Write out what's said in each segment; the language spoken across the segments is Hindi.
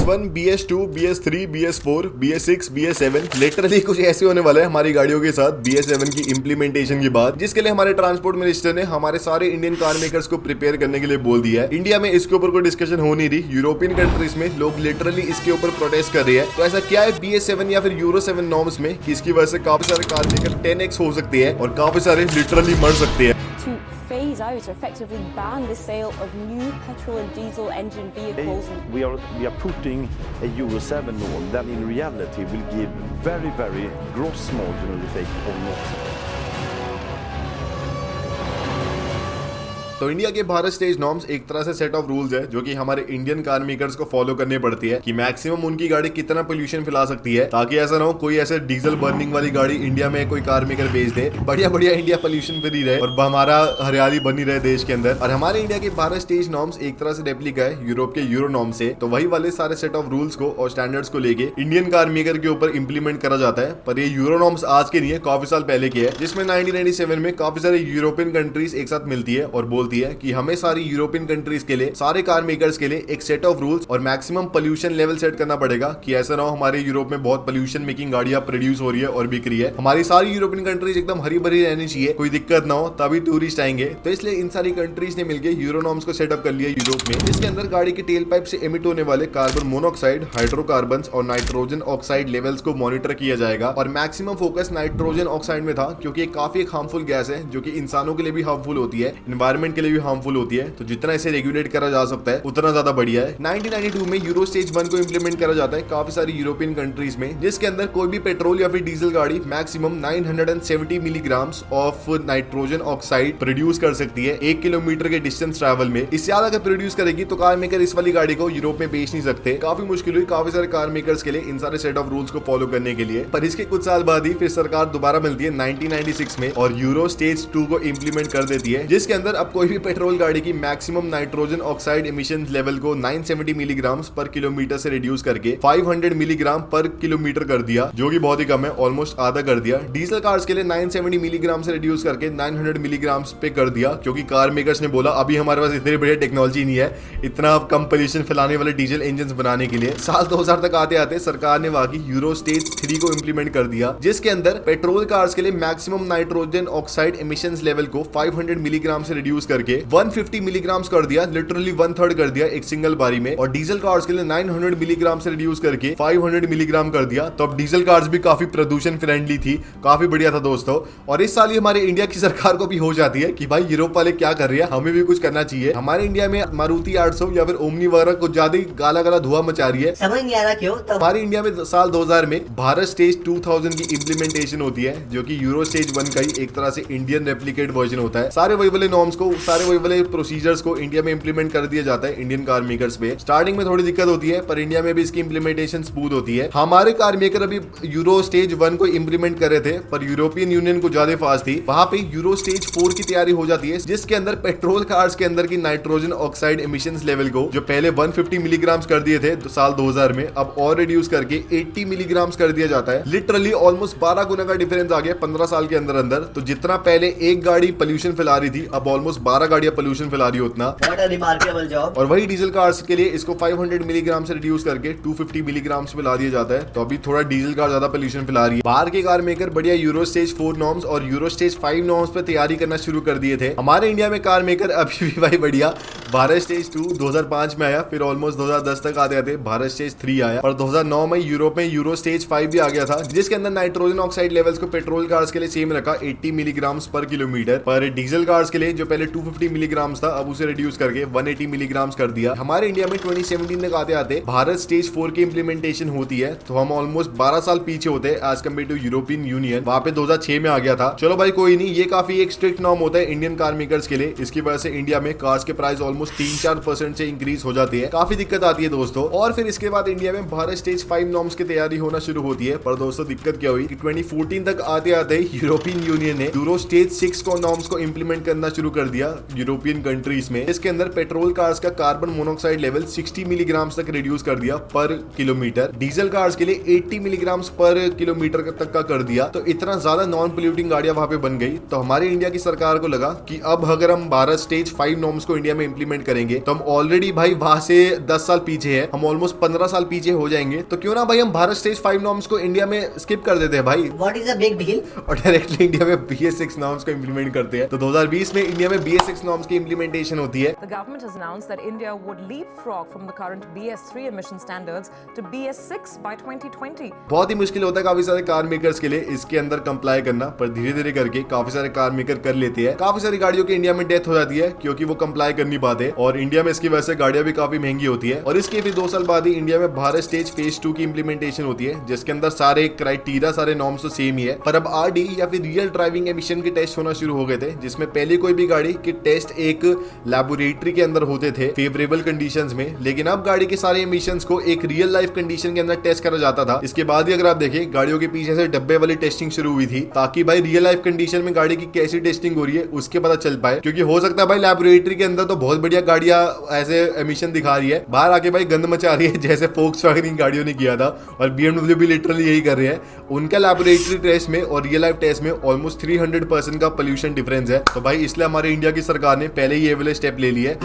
BS1, BS2, BS3, BS4, BS6, BS7 literally कुछ ऐसे होने वाला है हमारी गाड़ियों के साथ BS7 की इंप्लीमेंटेशन के बाद, जिसके लिए हमारे ट्रांसपोर्ट मिनिस्टर ने हमारे सारे इंडियन कार मेकर्स को प्रिपेयर करने के लिए बोल दिया है। इंडिया में इसके ऊपर कोई डिस्कशन हो नहीं रही, यूरोपियन कंट्रीज में लोग लिटरली इसके ऊपर प्रोटेस्ट कर रहे हैं। तो ऐसा क्या है BS7 या फिर यूरो 7 नॉर्म्स में कि इसकी वजह से काफी सारे कार मेकर 10x हो सकते हैं और काफी सारे लिटरली मर सकते हैं। Phase out or effectively ban the sale of new petrol and diesel engine vehicles. We are putting a Euro 7 norm that in reality will give very gross marginal effect on NOx. तो इंडिया के भारत स्टेज नॉर्म्स एक तरह से सेट ऑफ रूल्स है जो कि हमारे इंडियन कार मेकर्स को फॉलो करनी पड़ती है कि मैक्सिमम उनकी गाड़ी कितना पोल्यूशन फैला सकती है, ताकि ऐसा ना हो कोई ऐसे डीजल बर्निंग वाली गाड़ी इंडिया में कोई कार मेकर बेच दे। बढ़िया इंडिया पोल्यूशन फ्री रहे और हमारा हरियाली बनी रहे देश के अंदर। और हमारे इंडिया के भारत स्टेज नॉर्म्स एक तरह से रेप्लिका है यूरोप के यूरो नॉर्म से। तो वही वाले सारे सेट ऑफ रूल्स को और स्टैंडर्ड्स को लेके इंडियन कार मेकर के ऊपर इंप्लीमेंट करा जाता है। पर ये यूरो नॉर्म्स आज के नहीं है, काफी साल पहले के है, जिसमें 1997 में काफी सारे यूरोपियन कंट्रीज एक साथ मिलती है और बोलती है कि हमें सारी यूरोपियन कंट्रीज के लिए, सारे कार मेकर्स के लिए एक सेट ऑफ रूल्स और मैक्सिमम पोल्यूशन लेवल सेट करना पड़ेगा कि ऐसा ना हो हमारे यूरोप में बहुत पोल्यूशन मेकिंग गाड़ियां प्रोड्यूस हो रही है और बिक रही है। हमारी सारी यूरोपियन कंट्रीज एकदम हरी भरी रहनी चाहिए, कोई दिक्कत ना हो, तभी टूरिस्ट आएंगे। तो इसलिए इन सारी कंट्रीज ने मिलकर यूरो नॉर्म्स को सेटअप कर लिया यूरोप में, जिसके अंदर गाड़ी की टेल पाइप से एमिट होने वाले कार्बन मोनोऑक्साइड, हाइड्रोकार्बन और नाइट्रोजन ऑक्साइड लेवल्स को मॉनिटर किया जाएगा। और मैक्सिमम फोकस नाइट्रोजन ऑक्साइड में था क्योंकि काफी एक हार्मफुल गैस है जो कि इंसानों के लिए भी हार्मफुल होती है, एनवायरमेंट के लिए भी हार्मफुल होती है। तो जितना इसे रेगुलेट करा जा सकता है उतना ज्यादा बढ़िया है। 1992 में यूरो स्टेज 1 को इंप्लीमेंट करा जाता है काफी सारी यूरोपियन कंट्रीज में, जिसके अंदर कोई भी पेट्रोल या फिर डीजल गाड़ी maximum 970 milligrams of nitrogen oxide produce कर सकती है 1 किलोमीटर के डिस्टेंस ट्रैवल में। इससे ज्यादा अगर प्रोड्यूस करेगी तो कार मेकर इस वाली गाड़ी को यूरोप में बेच नहीं सकते। काफी मुश्किल हुई काफी सारे कार मेकर्स के लिए इन सारे सेट ऑफ रूल्स को फॉलो करने के लिए। पर इसके कुछ साल बाद ही फिर सरकार दोबारा मिलती है 1996 में और यूरो स्टेज 2 को इंप्लीमेंट कर देती है, जिसके अंदर अब कोई भी पेट्रोल गाड़ी की maximum nitrogen oxide emission level को 970 मिलीग्राम पर किलोमीटर से रिड्यूस करके 500 मिलीग्राम पर किलोमीटर कर दिया, जो कि बहुत ही कम है, ऑलमोस्ट आधा कर दिया। डीजल कार्स के लिए 970 मिलीग्राम से रिड्यूस करके 900 मिलीग्राम पे कर दिया, क्योंकि कार मेकर्स ने बोला अभी हमारे पास इतनी बढ़िया टेक्नोलॉजी नहीं है इतना कम पोल्यूशन फैलाने वाले डीजल इंजन बनाने के लिए। साल 2000 तक आते आते सरकार ने वहां की यूरो स्टेज 3 को इंप्लीमेंट कर दिया, जिसके अंदर पेट्रोल कार्स के लिए maximum nitrogen oxide emission level को 500 मिलीग्राम से रिड्यूस करके 150 मिलीग्राम कर दिया, लिटरली 1/3 कर दिया एक सिंगल बारी में। और डीजल कार्स के लिए 900 मिलीग्राम से रिड्यूस करके 500 मिलीग्राम कर दिया। तो अब डीजल कार्स भी काफी प्रदूषण फ्रेंडली थी, काफी बढ़िया था दोस्तों। और इस साल ही हमारे इंडिया की सरकार को भी हो जाती है कि भाई यूरोप वाले क्या कर रही है, हमें भी कुछ करना चाहिए। हमारे इंडिया में मारुति 800 या फिर ओमनी वगैरह कुछ ज्यादा ही गाला धुआं मचा रही है, समझ नहीं आ रहा क्यों। हमारे इंडिया में साल 2000 में भारत स्टेज 2000 की इंप्लीमेंटेशन होती है, जो कि यूरो स्टेज 1 का ही एक तरह से इंडियन रेप्लिकेट वर्जन होता है। सारे वही वाले नॉर्म्स को, सारे वही वाले प्रोसीजर्स को इंडिया में इंप्लीमेंट कर दिया जाता है इंडियन कार मेकर्स पे। स्टार्टिंग में थोड़ी दिक्कत होती है पर इंडिया में भी इसकी इंप्लीमेंटेशन स्मूथ होती है। हमारे कार मेकर अभी यूरो स्टेज 1 को इंप्लीमेंट कर रहे थे, पर यूरोपियन यूनियन को ज्यादा फास्ट थी, वहां पे यूरो स्टेज 4 की तैयारी हो जाती है, जिसके अंदर पेट्रोल कार्स के अंदर की नाइट्रोजन ऑक्साइड एमिशंस लेवल को जो पहले 150 मिलीग्राम कर दिए थे तो साल 2000 में, अब और रिड्यूस करके 80 मिलीग्राम कर दिया जाता है। लिटरली ऑलमोस्ट 12 गुना का डिफरेंस आ गया 15 साल के अंदर अंदर। तो जितना पहले एक गाड़ी पोल्यूशन फैला रही थी, अब ऑलमोस्ट 12 गाड़ियां पोल्यूशन फैला रही उतना। Remarkable job. और वही डीजल कार्स के लिए इसको 500 मिलीग्राम से रिड्यूस करके 250 मिलीग्राम पे ला दिया जाता है। तो अभी थोड़ा डीजल कार ज्यादा पोल्यूशन फैला रही है। बाहर के कार मेकर बढ़िया यूरो स्टेज 4 नॉर्म्स और यूरो स्टेज 5 नॉर्म्स पे तैयारी करना शुरू कर दिए थे। हमारे इंडिया में कार मेकर अभी भी भाई बढ़िया भारत स्टेज 2 2005 में आया, फिर ऑलमोस्ट 2010 तक आते आते भारत स्टेज 3 आया, और 2009 में यूरोप में यूरो स्टेज 5 भी आ गया था, जिसके अंदर नाइट्रोजन ऑक्साइड लेवल्स को पेट्रोल कार्स के लिए सेम रखा 80 मिलीग्राम पर किलोमीटर। पर डीजल कार्स के लिए जो पहले 250 मिलीग्राम था, अब उसे रिड्यूस करके 180 मिलीग्राम कर दिया। हमारे इंडिया में 2017 तक आते आते भारत स्टेज 4 की इंप्लीमेंटेशन होती है, तो हम ऑलमोस्ट 12 साल पीछे होते हैं as compare to European Union. वहां पे 2006 में आ गया था। चलो भाई कोई नहीं, ये काफी एक स्ट्रिक्ट नॉर्म होता है इंडियन कार मेकर्स के लिए। इसकी वजह से इंडिया में कार्स के प्राइस ऑलमोस्ट 3-4% से इंक्रीज हो जाती है, काफी दिक्कत आती है दोस्तों। और फिर इसके बाद इंडिया में भारत स्टेज 5 नॉर्म्स की तैयारी होना शुरू होती है। पर दोस्तों दिक्कत क्या हुई कि 2014 तक आते आते यूरोपियन यूनियन ने यूरो स्टेज 6 को नॉर्म्स को इंप्लीमेंट करना शुरू कर दिया, यूरोपियन कंट्रीज में, इसके अंदर पेट्रोल कार्स का कार्बन मोनोऑक्साइड लेवल 60 मिलीग्राम तक रिड्यूस कर दिया पर किलोमीटर, डीजल कार्स के लिए 80 मिलीग्राम पर किलोमीटर तक का कर दिया। तो इतना ज्यादा नॉन पोल्यूटिंग गाड़ियां वहां पे बन गई। तो हमारी इंडिया की सरकार को लगा कि अब अगर हम भारत स्टेज 5 नॉर्म्स को इंडिया में इंप्लीमेंट करेंगे तो हम ऑलरेडी भाई वहां से 10 साल पीछे है, हम ऑलमोस्ट 15 साल पीछे हो जाएंगे। तो क्यों ना भाई हम भारत स्टेज 5 नॉर्म्स को इंडिया में स्किप कर देते हैं भाई, What is a big deal? और डायरेक्टली इंडिया में BS6 नॉर्म्स को इंप्लीमेंट करते हैं। तो 2020 में इंडिया में BS6 नॉर्म्स की इंप्लीमेंटेशन होती है। The government has announced that India would leapfrog from the current BS3 emission standards to BS6 by 2020. बहुत ही मुश्किल होता है काफी सारे कार मेकर्स के लिए इसके अंदर कंप्लाई करना, पर धीरे धीरे करके काफी सारे कार मेकर कर लेते हैं। काफी सारी गाड़ियों की इंडिया में डेथ हो जाती है क्योंकि वो कंप्लाई कर नहीं पाते, और इंडिया में इसकी वजह से गाड़ियां भी काफी महंगी होती है। और इसके फिर 2 साल बाद ही इंडिया में भारत स्टेज फेज 2 की इंप्लीमेंटेशन होती है, जिसके अंदर सारे क्राइटेरिया, सारे नॉर्म्स तो सेम ही है, पर अब RD या फिर रियल ड्राइविंग एमिशन के टेस्ट होना शुरू हो गए थे, जिसमें पहले कोई भी गाड़ी के टेस्ट एक लैबोरेटरी के अंदर होते थे फेवरेबल कंडीशंस में, लेकिन अब गाड़ी के सारे एमिशंस को एक रियल लाइफ कंडीशन के अंदर टेस्ट करा जाता था। इसके बाद ही अगर आप देखें गाड़ियों के पीछे से डब्बे वाली टेस्टिंग शुरू हुई थी, ताकि भाई रियल लाइफ कंडीशन में गाड़ी की कैसी टेस्टिंग हो रही है उसके पता चल पाए। क्योंकि हो सकता है भाई लैबोरेटरी के अंदर तो बहुत बढ़िया गाड़ियां ऐसे एमिशन दिखा रही है, बाहर आके भाई गंद मचा रही है, जैसे फोक्सवैगन गाड़ियों ने किया था, और BMW भी लिटरली यही कर रहे हैं। उनका लैबोरेटरी टेस्ट में और रियल लाइफ टेस्ट में ऑलमोस्ट 300% का पोल्यूशन डिफरेंस है। तो भाई इसलिए हमारे इंडिया की सरकार ने पहले ही ये वाले स्टेप ले लिए।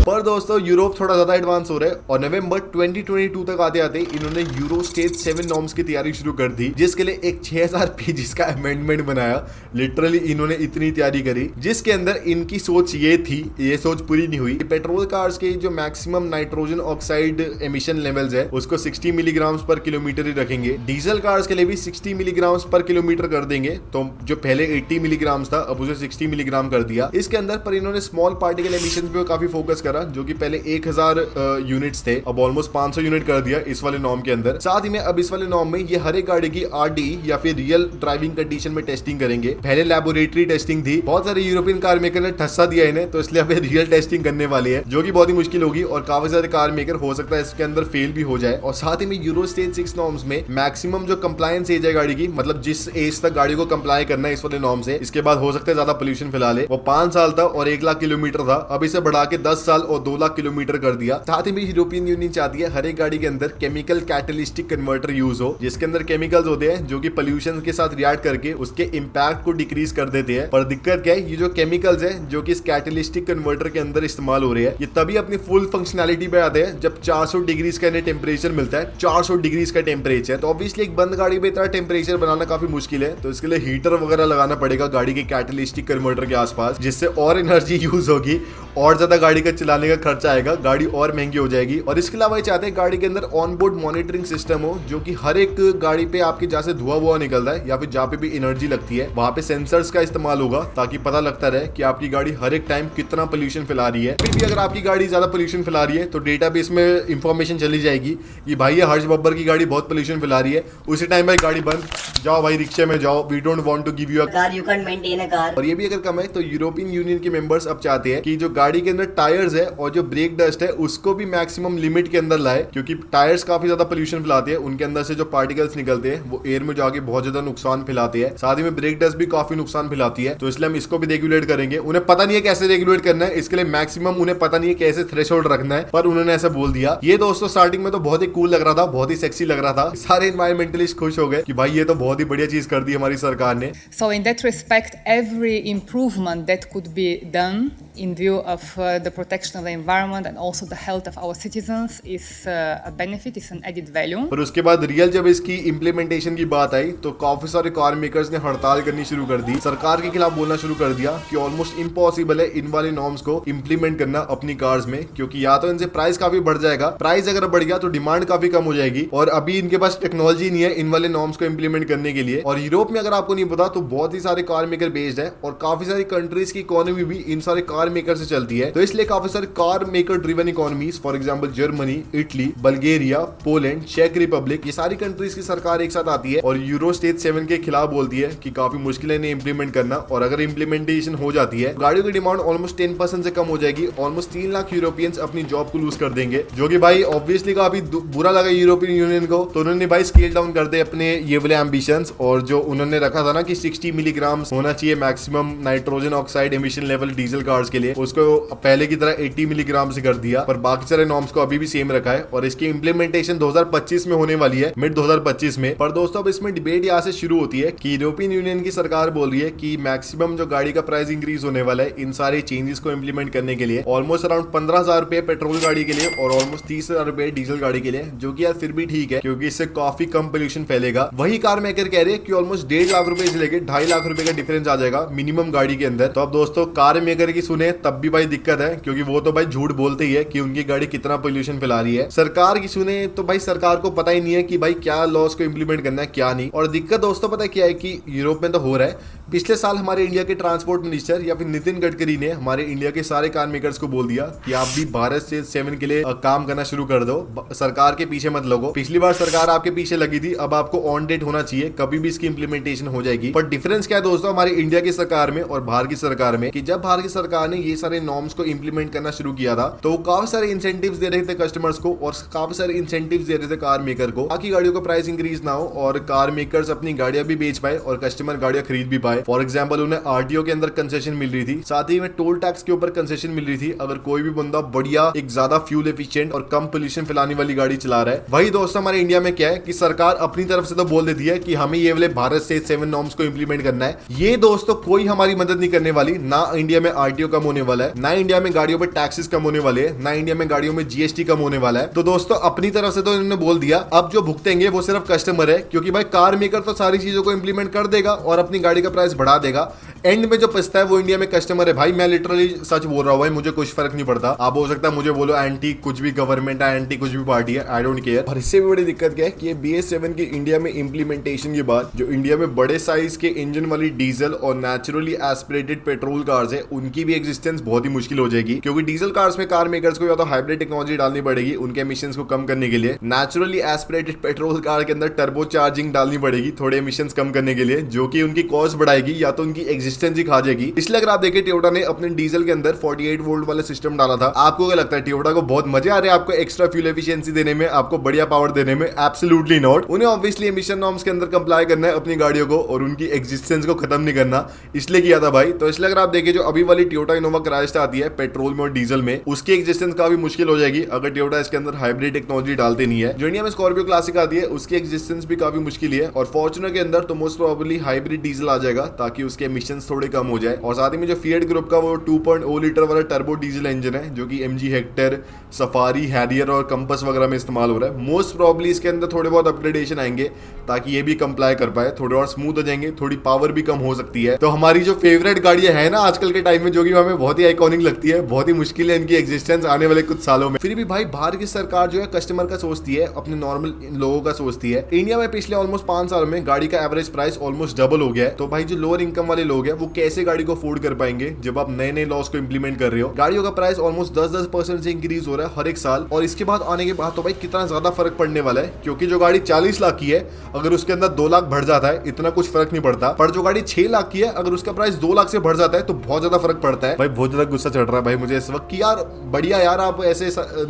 पर दोस्तों यूरोप थोड़ा ज्यादा एडवांस हो रहा है, और नवंबर 2022 तक आते आते इन्होंने यूरो स्टेज 7 नॉर्म्स की तैयारी शुरू कर दी, जिसके लिए एक 6000 पेजेस का अमेंडमेंट बनाया। लिटरली इन्होंने इतनी तैयारी करी, जिसके अंदर इनकी सोच ये थी, ये सोच पूरी नहीं हुई। पेट्रोल कार्स के जो maximum nitrogen oxide emission levels है उसको 60 मिलीग्राम पर किलोमीटर ही रखेंगे। डीजल कार्स के लिए भी 60 मिलीग्राम पर किलोमीटर कर देंगे। तो जो पहले 80 मिलीग्राम था अब उसे 60 मिलीग्राम कर दिया इसके अंदर। पर इन्होंने स्मॉल पार्टिकल एमिशन पे काफी फोकस करा, जो कि पहले 1000 यूनिट्स थे, अब ऑलमोस्ट 500 यूनिट कर दिया इस वाले नॉर्म के अंदर। साथ ही में अब इस वाले नॉर्म में ये हर एक गाड़ी की RD या फिर रियल ड्राइविंग कंडीशन में टेस्टिंग करेंगे। पहले लैबोरेटरी टेस्टिंग थी, बहुत सारे यूरोपियन कार मेकर ने ठस्सा दिया इन्हें, तो इसलिए अब रियल टेस्टिंग करने वाली है, जो कि बहुत ही मुश्किल होगी, और काफी सारे कार मेकर हो सकता है इसके अंदर फेल भी हो जाए। और साथ ही में यूरो स्टेज 6 नॉर्म्स में मैक्सिमम जो कंप्लायंस एज है गाड़ी की, मतलब जिस एज तक गाड़ी को कंप्लाई करना है इस वाले नॉर्म से, इसके बाद हो सकता है ज्यादा पोल्यूशन फैला ले, वो 5 साल था और 1 लाख किलोमीटर था, अब इसे बढ़ा के 10 साल और 2 लाख किलोमीटर कर दिया। साथ ही में यूरोपियन यूनियन चाहती है हर एक गाड़ी के अंदर केमिकल कैटलिस्टिक कन्वर्टर यूज हो, जिसके अंदर केमिकल्स होते हैं जो कि पोल्यूशन के साथ रिएक्ट करके उसके इंपैक्ट को डिक्रीज कर देते हैं। पर दिक्कत क्या है, ये जो केमिकल्स है जो कि इस कैटलिस्टिक कन्वर्टर के अंदर इस्तेमाल हो रहे हैं, ये तभी अपनी फुल फंक्शनैलिटी पे आते हैं जब 400 डिग्री का इन्हें टेम्परेचर मिलता है। 400 डिग्री का टेम्परेचर, तो ऑब्वियसली एक बंद गाड़ी पे इतना टेम्परेचर बनाना काफी मुश्किल है, तो इसके लिए हीटर वगैरह लगाना पड़ेगा गाड़ी के कैटलिस्टिक कन्वर्टर के आसपास, जिससे और एनर्जी यूज होगी, और ज्यादा गाड़ी का चलाने का खर्चा आएगा, गाड़ी और महंगी हो जाएगी। और इसके अलावा ये चाहते हैं गाड़ी के अंदर ऑन बोर्ड मॉनिटरिंग सिस्टम हो, जो कि हर एक गाड़ी पे आपके जहाँ से धुआं निकलता है या फिर जहाँ पे भी एनर्जी लगती है वहां पे सेंसर्स का इस्तेमाल होगा, ताकि पता लगता रहे कि आपकी गाड़ी हर एक टाइम कितना पोल्यूशन फैला रही है। फिर भी अगर आपकी गाड़ी ज्यादा पोल्यूशन फैला रही है तो डेटाबेस में इंफॉर्मेशन चली जाएगी कि भाई ये हर्ष बब्बर की गाड़ी बहुत पोल्यूशन फैला रही है, उसी टाइम भाई गाड़ी बंद, जाओ भाई रिक्शे में जाओ, we don't want to give you a car, you can maintain a car. और ये भी अगर कम है तो यूरोपियन यूनियन के मेंबर्स अब चाहते हैं कि जो गाड़ी के अंदर टायर्स है और जो ब्रेक डस्ट है उसको भी मैक्सिमम लिमिट के अंदर लाए, क्योंकि टायर्स काफी ज्यादा पोल्यूशन फैलाते हैं, उनके अंदर से जो पार्टिकल्स निकलते हैं वो एयर में जाके बहुत ज्यादा नुकसान फैलाते हैं। साथ ही में ब्रेक डस्ट भी काफी नुकसान फैलाती है, तो इसलिए हम इसको भी रेगुलेट करेंगे। उन्हें पता नहीं है कैसे रेगुलेट करना है, इसके लिए मैक्सिमम उन्हें पता नहीं है कैसे थ्रेशोल्ड रखना है, पर उन्होंने ऐसा बोल दिया। ये दोस्तों स्टार्टिंग में तो बहुत ही कूल लग रहा था, बहुत ही सेक्सी लग रहा था, सारे एनवायरमेंटलिस्ट खुश हो गए कि भाई ये तो बहुत ही बढ़िया चीज कर दी हमारी सरकार ने। So in that respect, every improvement that could be done in view of the protection of the environment and also the health of our citizens is a benefit, is an added value. पर उसके बाद रियल जब इसकी इम्प्लीमेंटेशन की बात आई तो काफी सारे कार मेकर्स ने हड़ताल करनी शुरू कर दी, सरकार के खिलाफ बोलना शुरू कर दिया कि ऑलमोस्ट इम्पॉसिबल है इन वाले नॉर्म्स को इम्प्लीमेंट करना अपनी कार्स में, क्योंकि या तो इनसे प्राइस काफी बढ़ जाएगा, प्राइस अगर बढ़ गया तो डिमांड काफी कम हो जाएगी, और अभी इनके पास टेक्नोलॉजी नहीं है इन वाले नॉर्म्स को इम्प्लीमेंट करने के लिए। और यूरोप में अगर आपको नहीं पता तो बहुत ही सारे कार मेकर बेस्ड है, और काफी सारी कंट्रीज की इकोनॉमी भी इन सारे कार कार मेकर से चलती है, तो इसलिए काफी सारे car maker driven economies, for example Germany, Italy, Bulgaria, Poland, चेक रिपब्लिक, ये सारी कंट्रीज की सरकार एक साथ आती है और यूरो स्टेज 7 के खिलाफ बोलती है कि काफी मुश्किल है इन्हें इंप्लीमेंट करना, और अगर इंप्लीमेंटेशन हो जाती है गाड़ियों की डिमांड ऑलमोस्ट 10% से कम हो जाएगी। ऑलमोस्ट 3 लाख यूरोपियंस अपनी जॉब को लूज कर देंगे, जो कि भाई ऑब्वियसली काफी बुरा लगा यूरोपियन यूनियन को। तो उन्होंने भाई स्केल डाउन कर दे अपने ये वाले एम्बिशंस, और जो उन्होंने रखा था ना कि 60 मिलीग्राम होना चाहिए maximum nitrogen oxide emission level diesel cars के लिए, उसको पहले की तरह 80 मिलीग्राम से कर दिया, पर बाकी सारे नॉर्म्स को अभी भी सेम रखा है और इसकी इंप्लीमेंटेशन 2025 में होने वाली है, मिड 2025 में। पर दोस्तों अब इसमें डिबेट यहाँ से शुरू होती है कि यूरोपियन यूनियन की सरकार बोल रही है कि मैक्सिमम जो गाड़ी का प्राइस इंक्रीज होने वाला है इन सारे चेंजेस को इंप्लीमेंट करने के लिए ऑलमोस्ट अराउंड 15,000 रुपए पेट्रोल गाड़ी के लिए और ऑलमोस्ट 30,000 रुपए डीजल गाड़ी के लिए, जो कि यार फिर भी ठीक है क्योंकि इससे काफी कम पोल्यूशन फैलेगा। वही कार मेकर कह रहे हैं कि ऑलमोस्ट 1.5 लाख रुपए से लेकर 2.5 लाख रुपए का डिफरेंस आ जाएगा मिनिमम गाड़ी के अंदर। तो अब दोस्तों कार मेकर की सुने तब भी भाई दिक्कत है, क्योंकि वो तो भाई झूठ बोलते ही है कि उनकी गाड़ी कितना पोल्यूशन फैला रही है। सरकार की सुने तो भाई सरकार को पता ही नहीं है कि भाई क्या लॉस को इंप्लीमेंट करना है क्या नहीं। और दिक्कत दोस्तों पता क्या है कि यूरोप में तो हो रहा है, पिछले साल हमारे इंडिया के ट्रांसपोर्ट मिनिस्टर या फिर नितिन गडकरी ने हमारे इंडिया के सारे कार मेकर्स को बोल दिया कि आप भी भारत स्टेज 7 के लिए काम करना शुरू कर दो, सरकार के पीछे मत लगो। पिछली बार सरकार आपके पीछे लगी थी, अब आपको ऑन डेट होना चाहिए, कभी भी इसकी इंप्लीमेंटेशन हो जाएगी। पर डिफरेंस क्या है दोस्तों हमारे इंडिया की सरकार में और बाहर की सरकार में, कि जब बाहर की सरकार ने ये सारे नॉर्म्स को इंप्लीमेंट करना शुरू किया था तो वो काफी सारे इंसेंटिव्स दे रहे थे कस्टमर्स को और काफी सारे इंसेंटिव्स दे रहे थे कार मेकर को, ताकि गाड़ियों का प्राइस इंक्रीज ना हो और कार मेकर्स अपनी गाड़ियां भी बेच पाए और कस्टमर गाड़ियां खरीद भी पाए। फॉर एग्जाम्पल उन्हें आरटीओ के अंदर कंसेशन मिल रही थी, साथ ही में टोल टैक्स के ऊपर कंसेशन मिल रही थी अगर कोई भी बंदा बढ़िया एक ज्यादा फ्यूल एफिशिएंट और कम पोल्यूशन फैलाने वाली गाड़ी चला रहा है। वही दोस्तों हमारे इंडिया में क्या है कि सरकार अपनी तरफ से तो बोल देती है कि हमें ये वाले भारत स्टेज 7 नॉर्म्स को इंप्लीमेंट करना है, ये दोस्तों कोई हमारी मदद नहीं करने वाली। ना इंडिया में आरटीओ कम होने वाला है, ना इंडिया में गाड़ियों पर टैक्सेस कम होने वाले हैं, ना इंडिया में गाड़ियों में जीएसटी कम होने वाला है। तो दोस्तों अपनी तरफ से तो इन्होंने बोल दिया, अब जो भुगतेंगे वो सिर्फ कस्टमर है, क्योंकि भाई कार मेकर तो सारी चीजों को इंप्लीमेंट कर देगा और अपनी गाड़ी का प्राइस बढ़ा देगा। एंड में जो पछता है वो इंडिया में कस्टमर है। भाई मैं लिटरली सच बोल रहा हूँ भाई, मुझे कुछ फर्क नहीं पड़ता। आप हो सकता है मुझे बोलो एंटी कुछ भी गवर्नमेंट है, एंटी कुछ भी पार्टी है, आई डोंट केयर। और इससे भी बड़ी दिक्कत क्या है कि ये BS7 की इंडिया में इंप्लीमेंटेशन के बाद जो इंडिया में बड़े साइज के इंजन वाली डीजल और नेचुरली एस्पिरेटेड पेट्रोल कार्स है उनकी भी एग्जिस्टेंस बहुत ही मुश्किल हो जाएगी, क्योंकि डीजल कार्स में कार मेकर्स को या तो हाइब्रिड टेक्नोलॉजी डालनी पड़ेगी उनके एमिशंस को कम करने के लिए, नेचुरली एस्पिरेटेड पेट्रोल कार के अंदर टर्बो चार्जिंग डालनी पड़ेगी थोड़े एमिशंस कम करने के लिए, जो कि उनकी कॉस्ट बढ़ाएगी या तो उनकी एग्जिस्टेंस ही खा जाएगी। इसलिए अगर आप देखें टोयोटा ने अपने डीजल के अंदर 48 वोल्ट वाला सिस्टम डाला था। आपको क्या लगता है टोयोटा को बहुत मजे आ रहे हैं आपको एक्स्ट्रा फ्यूल एफिशिएंसी देने में, आपको बढ़िया पावर देने में? Absolutely not. उन्हें ऑब्वियसली एमिशन नॉर्म्स के अंदर कंप्लाई करना है अपनी गाड़ियों को और उनकी एग्जिस्टेंस को खत्म नहीं करना, इसलिए किया था भाई। तो इसलिए अगर आप देखें जो अभी वाली टोयोटा इनोवा क्राइस्टा आती है पेट्रोल में और डीजल में, उसकी एग्जिस्टेंस काफी मुश्किल हो जाएगी अगर टोयोटा इसके अंदर हाइब्रिड टेक्नोलॉजी डालते नहीं है। जो इंडिया में स्कॉर्पियो क्लासिक आती है उसकी एग्जिस्टेंस भी काफी मुश्किल है, और फॉर्च्यूनर के अंदर तो मोस्ट प्रोबेबली हाइब्रिड डीजल आ जाएगा ताकि उसके एमिशंस थोड़े कम हो जाए। और साथ ही में जो फिएट ग्रुप का वो 2.0 लीटर वाला टर्बो डीजल इंजन है जो कि MG हेक्टर, सफारी, हैरियर और कंपस वगैरह में इस्तेमाल हो रहा है, मोस्ट प्रोबेबली इसके अंदर थोड़े बहुत अपग्रेडेशन आएंगे ताकि ये भी कंप्लाई कर पाए, थोड़े और स्मूथ हो जाएंगे, थोड़ी पावर भी कम हो सकती है। तो हमारी जो फेवरेट गाड़ियां है ना आजकल के टाइम में, जो कि हमें बहुत ही आइकॉनिक लगती है, बहुत ही मुश्किल है इनकी एग्जिस्टेंस आने वाले कुछ सालों में। फिर भी भाई बाहर की सरकार जो है कस्टमर का सोचती है, अपने नॉर्मल लोगों का सोचती है। इंडिया में पिछले ऑलमोस्ट 5 साल में गाड़ी का एवरेज प्राइस ऑलमोस्ट डबल हो गया है। तो भाई जो लोअर इनकम वाले लोग हैं वो कैसे गाड़ी को अफोर्ड कर पाएंगे जब आप नए नए लॉस को इंप्लीमेंट कर रहे हो? गाड़ियों का प्राइस ऑलमोस्ट 10% से इंक्रीज हो रहा है हर एक साल, और इसके बाद आने के बाद तो भाई कितना ज्यादा फर्क पड़ने वाला है, क्योंकि जो गाड़ी 40 लाख की है अगर उसके अंदर 2 लाख बढ़ जाता है इतना कुछ फर्क नहीं पड़ता, पर जो गाड़ी 6 लाख की है अगर उसका प्राइस 2 लाख से बढ़ जाता है तो बहुत ज्यादा फर्क पड़ता है। भाई बहुत ज्यादा गुस्सा चढ़ रहा है भाई मुझे इस वक्त कि यार बढ़िया यार आप ऐसे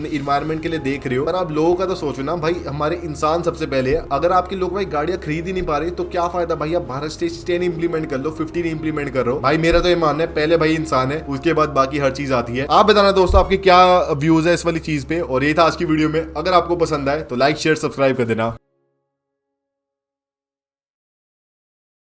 इन्वायरमेंट के लिए देख रहे हो, पर आप लोगों का तो सोचो ना भाई, हमारे इंसान सबसे पहले है। अगर आपके लोग भाई गाड़ियां खरीद ही नहीं पा रहे तो क्या फायदा भाई, आप भारत स्टेज 10 इंप्लीमेंट कर लो, 15 इंप्लीमेंट कर लो। भाई मेरा तो ये मानना है पहले भाई इंसान है, उसके बाद बाकी हर चीज आती है। आप बताना दोस्तों आपके क्या व्यूज है इस वाली चीज पे। और ये था आज की वीडियो में, अगर आपको पसंद आए तो लाइक शेयर सब्सक्राइब कर देना।